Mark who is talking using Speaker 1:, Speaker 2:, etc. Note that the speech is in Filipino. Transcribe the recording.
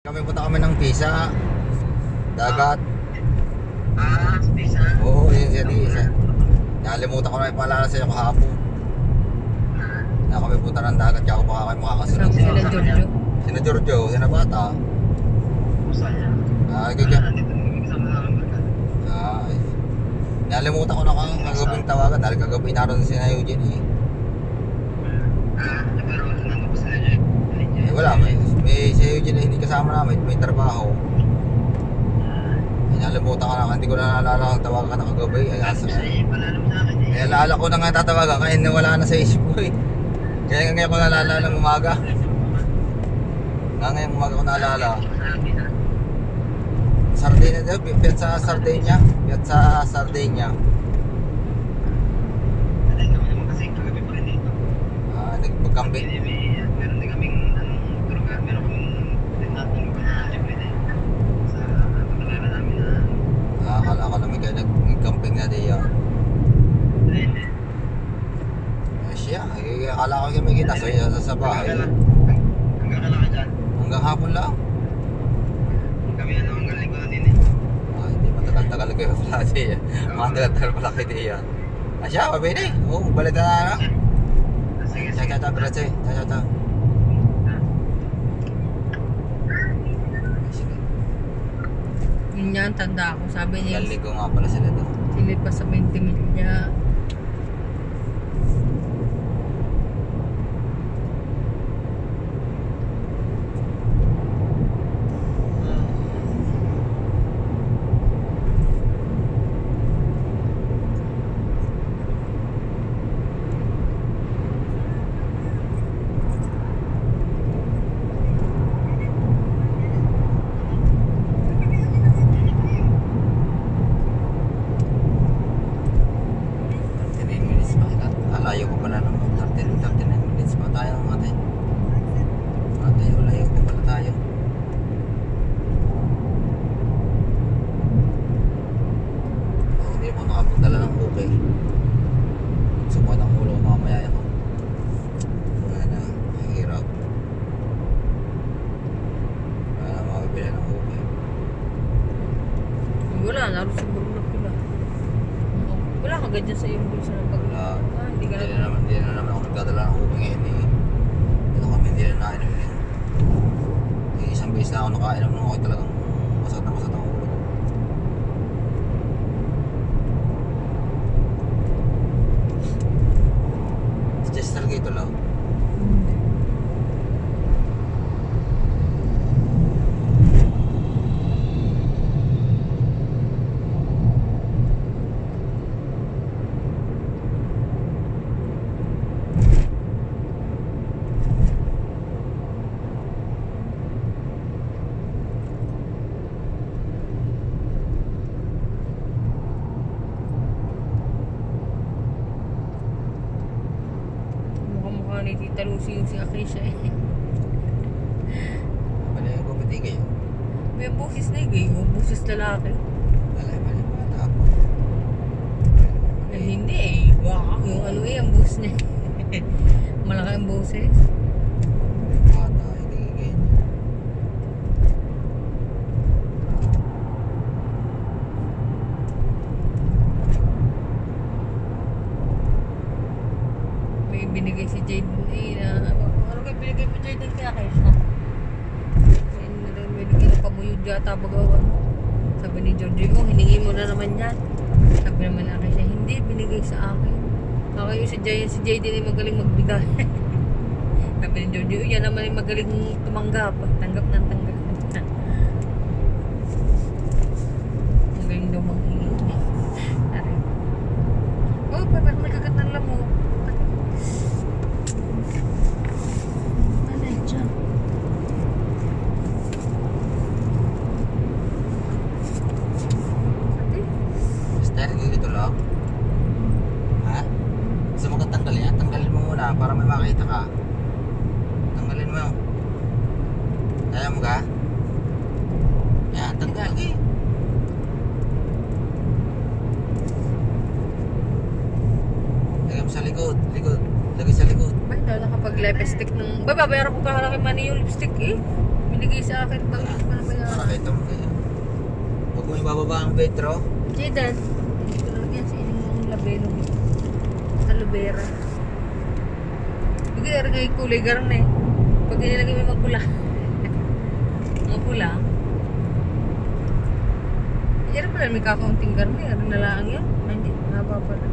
Speaker 1: Punta kami ng Pisa. Dagat.
Speaker 2: Pisa?
Speaker 1: Oo, yun siya di isa. Nakalimutan ko na yung paalala sa'yo kahapon. Na kami punta ng dagat, kaya ako baka kayo makakasunod.
Speaker 3: Sabi sila Giorgio.
Speaker 1: Sina Giorgio, sina bata.
Speaker 2: Sayang.
Speaker 1: Ganyan.
Speaker 2: Dito namin kasama namin magkano.
Speaker 1: Nakalimutan ko na kagabing tawagan dahil kagabi naroon si na Eugene eh.
Speaker 2: Pero nandun pa sila dyan.
Speaker 1: Wala, may si Eugene eh, hindi kasama namin, may trabaho. Nakalimutan ko na, hindi ko na naalala ang tawagan ka na kagabi.
Speaker 2: Palalam sa akin eh.
Speaker 1: Naalala ko na nga tatawagan kaya nawala na sa isip ko eh. Kaya ngayon ko naalala ng umaga. Ngayong umaga ko naalala. Sardinia daw, piyat sa Sardinia. Piyat sa Sardinia.
Speaker 2: Hindi kami naman kasi kagabi pa rin dito.
Speaker 1: Nagpagkambing.
Speaker 2: Meron din kaming tour guide. Meron kaming tinatulog na libre din. Sa pagkalala namin na
Speaker 1: Akala ko namin kayo nagcamping na diya.
Speaker 2: hindi.
Speaker 1: Siya, akala ko kayo may kita sa bahay.
Speaker 2: Hanggang ka lang dyan.
Speaker 1: Hanggang hapon lang.
Speaker 2: Kami hanggang linggo na din eh.
Speaker 1: Hindi matagal-tagal kayo pala diya. Matagal-tagal pala kayo diya. Siya, mabini. Oo, balik na na.
Speaker 2: Sige,
Speaker 1: Ciao, ciao, brother. Ciao, ciao.
Speaker 3: Yun nga ang tanda ko. Sabi niya,
Speaker 1: Laligo nga pala sila doon.
Speaker 3: silid pa sa 20 milya.
Speaker 1: Layo ko pala ng 39 minutes pa tayo ate. Layo ko pala tayo. Hindi mo nakapagdala ng okay. Sumot ang ulo ko mamaya ako. Mahirap. Wala na makabili ng okay.
Speaker 3: Wala, naroon siguro na pila. Wala ka ganyan sa iyong bulsa ng pag...
Speaker 1: Wala.
Speaker 3: Hindi ka na...
Speaker 1: Hindi na naman ako nagdadala ng okay ngayon eh. Ito kami hindi na nainom yun. Isang beses na ako nakainom ng okay talagang masakit na masakit ang ulo ko. Stress talaga ito lang.
Speaker 3: Mukha ni Tita Lucy yung si Akrisha eh.
Speaker 1: Pala yung pupiti kayo.
Speaker 3: May busis na yung busis lalaki.
Speaker 1: Pala yung tapon.
Speaker 3: Hindi eh. Wow, yung ano eh, ang bus niya. Malaki ang boses.
Speaker 1: Bata, hindi ganyan.
Speaker 3: May binigay si Jaden eh na ano kayo binigay mo Jaden kaya kayo siya? May binigay na pabuyod yata bagawan. Sabi ni Georgie, oh hiningi mo na naman yan. Sabi naman na siya, hindi binigay sa akin. Kakayo si Jaden ay magaling magbigay. Sabi ni Georgie, oh yan naman ay magaling tumanggap. Tanggap ng tanggap. Magaling daw maghingi. Aray. Oh, parang nagkagat ng lamok.
Speaker 1: Dito lang. Ha? Gusto mo kang tanggalin yan? Tanggalin mo muna para may makita ka. Tanggalin mo. Kaya mo ka? Yan, tanggal eh. Lagay mo sa likod. Lagay sa likod.
Speaker 3: Ba, dala kapag lipstick ng... Ba, babayaran ko ka kay Manny yung lipstick eh. binigay sa akin. Pag hindi ko pa
Speaker 1: Para
Speaker 3: nabayaran.
Speaker 1: kayo mo kaya. Huwag mo ibababa ang betro.
Speaker 3: Jaydan, hindi ko lang yan sa inyong labelo. Sa lubera. Bigay rin yung kulay garang na eh. Pag nilagay mo magpula. Magpula. Yan pala may kakaunting garne. Ano na lang yan? Hindi, haba pala.